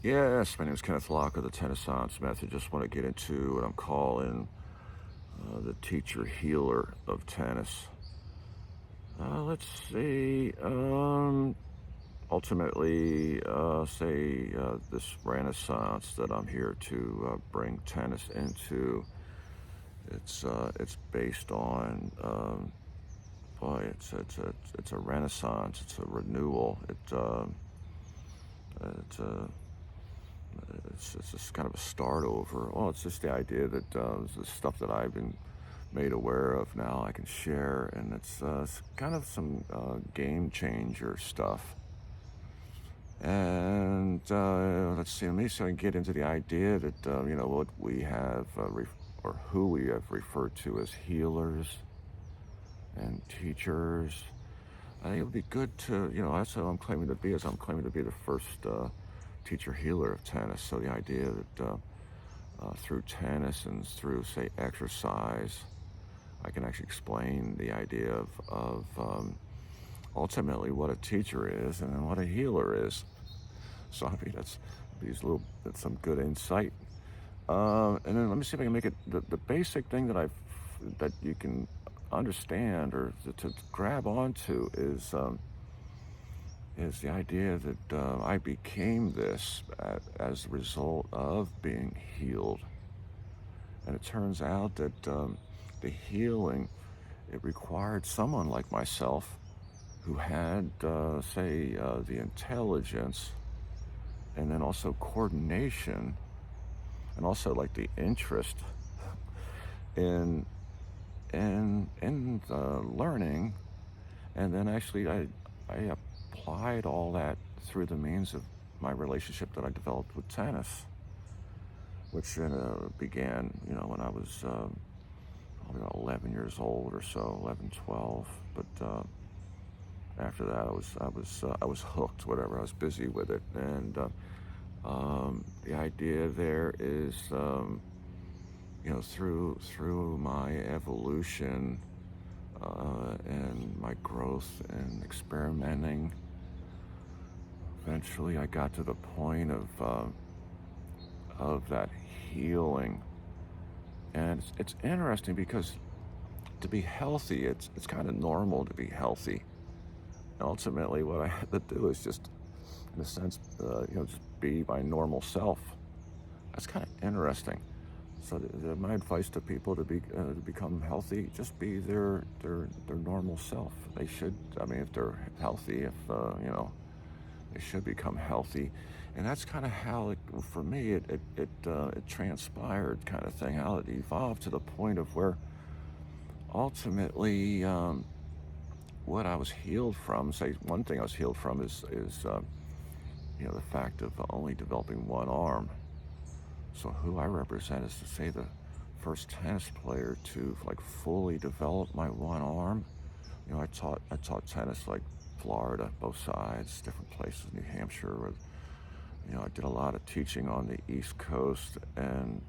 Yes, my name is Kenneth Loch of the TENNISSANCE method. Just want to get into what I'm calling the teacher healer of tennis. Let's see. Ultimately, say this renaissance that I'm here to bring tennis into. It's based on boy. It's a renaissance. It's a renewal. It's a it's just kind of a start over. Well, it's just the idea that the stuff that I've been made aware of now I can share, and it's kind of some game changer stuff. And let's see, let me so I can get into the idea that what we have or who we have referred to as healers and teachers. I think it would be good to, that's what I'm claiming to be, is I'm claiming to be the first teacher healer of tennis. So the idea that through tennis and through, say, exercise, I can actually explain the idea of ultimately what a teacher is and then what a healer is. So I mean, that's some good insight. And then let me see if I can make it the basic thing that you can understand or to grab onto is the idea that I became this as a result of being healed. And it turns out that the healing, it required someone like myself who had, the intelligence and then also coordination and also like the interest in learning. And then actually I applied all that through the means of my relationship that I developed with tennis, which began, when I was probably about 11 years old or so, 11, 12. But after that, I was hooked. Whatever, I was busy with it, and the idea there is, through my evolution and my growth and experimenting. Eventually, I got to the point of that healing, and it's interesting because to be healthy, it's kind of normal to be healthy. And ultimately, what I had to do is just, in a sense, just be my normal self. That's kind of interesting. So my advice to people to become healthy, just be their normal self. They should. I mean, if they're healthy, they should become healthy, and that's kind of how for me, it transpired, kind of thing. How it evolved to the point of where ultimately, what I was healed from. Say one thing I was healed from is the fact of only developing one arm. So who I represent is to say the first tennis player to like fully develop my one arm. I taught tennis like Florida, both sides, different places, New Hampshire. With, I did a lot of teaching on the East Coast, and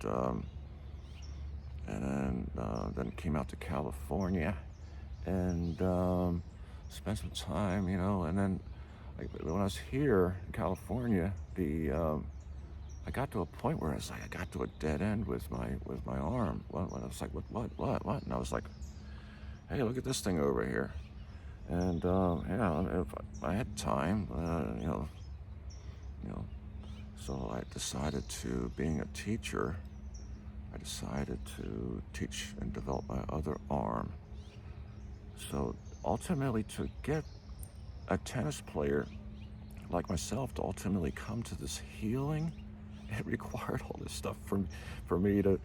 then came out to California and spent some time, and then when I was here in California, I got to a point where I got to a dead end with my arm. When I was like, what? And I was like, hey, look at this thing over here. And if I had time, so I decided to, being a teacher, I decided to teach and develop my other arm. So ultimately, to get a tennis player like myself to ultimately come to this healing, it required all this stuff for me to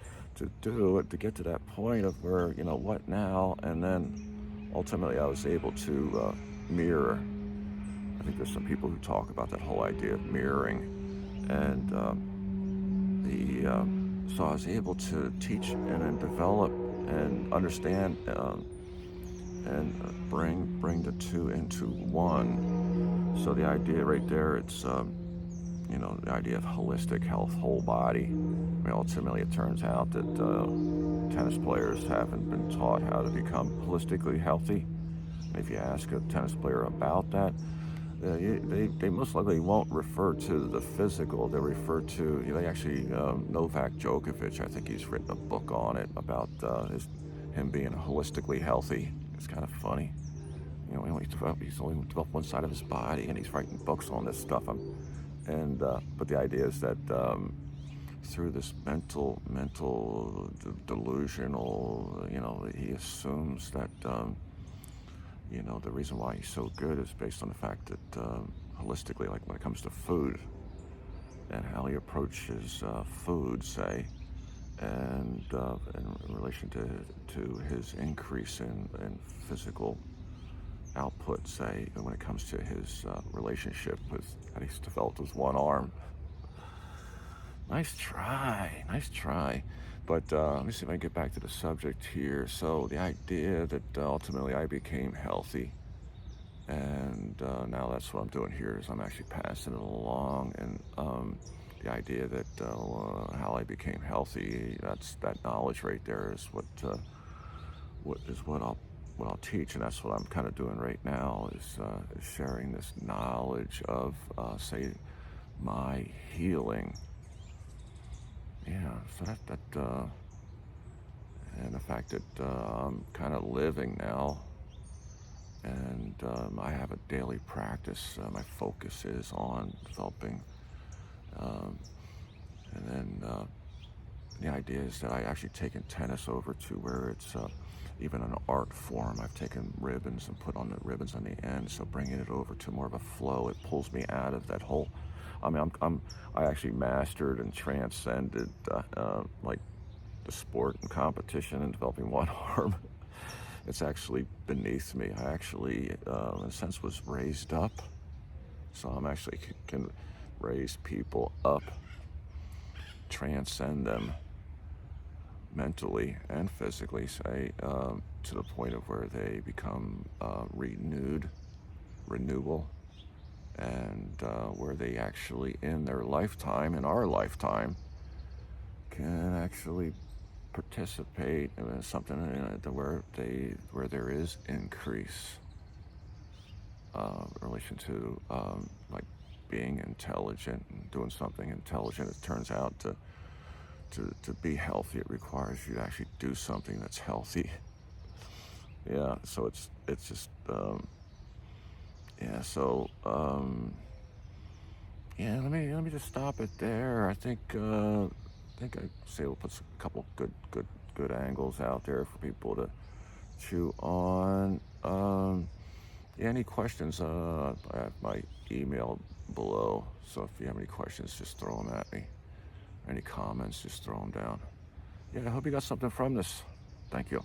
do it, to get to that point of where, what now? And then ultimately I was able to mirror. I think there's some people who talk about that whole idea of mirroring. And so I was able to teach and then develop and understand and bring the two into one. So the idea right there, it's the idea of holistic health, whole body. I mean, ultimately, it turns out that tennis players haven't been taught how to become holistically healthy. And if you ask a tennis player about that, they most likely won't refer to the physical. They refer to, they actually, Novak Djokovic, I think he's written a book on it about him being holistically healthy. It's kind of funny. He's only developed one side of his body, and he's writing books on this stuff. But the idea is that through this delusional, he assumes that the reason why he's so good is based on the fact that holistically, like when it comes to food and how he approaches food, say, and in relation to his increase in physical output, say, when it comes to his relationship with that he's developed with one arm. Nice try, nice try. But let me see if I can get back to the subject here. So the idea that ultimately I became healthy, and now that's what I'm doing here is I'm actually passing it along. And the idea that how I became healthy, that knowledge right there is what I'll teach, and that's what I'm kind of doing right now is sharing this knowledge of say my healing. Yeah, so and the fact that I'm kind of living now, and I have a daily practice. My focus is on developing, um, and then the idea is that I actually taken tennis over to where it's even an art form. I've taken ribbons and put on the ribbons on the end, so bringing it over to more of a flow, it pulls me out of that whole. I mean, I actually mastered and transcended like the sport and competition and developing one arm. It's actually beneath me. I actually, in a sense, was raised up. So I'm actually can raise people up, transcend them mentally and physically, say, to the point of where they become renewal, and where they actually, in their lifetime, in our lifetime, can actually participate in something where there is increase in relation to like being intelligent and doing something intelligent. It turns out to be healthy, it requires you to actually do something that's healthy. Yeah, so it's just yeah. So yeah. Let me just stop it there. I think I say we'll put a couple good angles out there for people to chew on. Yeah, any questions? I have my email below, so if you have any questions, just throw them at me. Any comments, just throw them down. Yeah, I hope you got something from this. Thank you.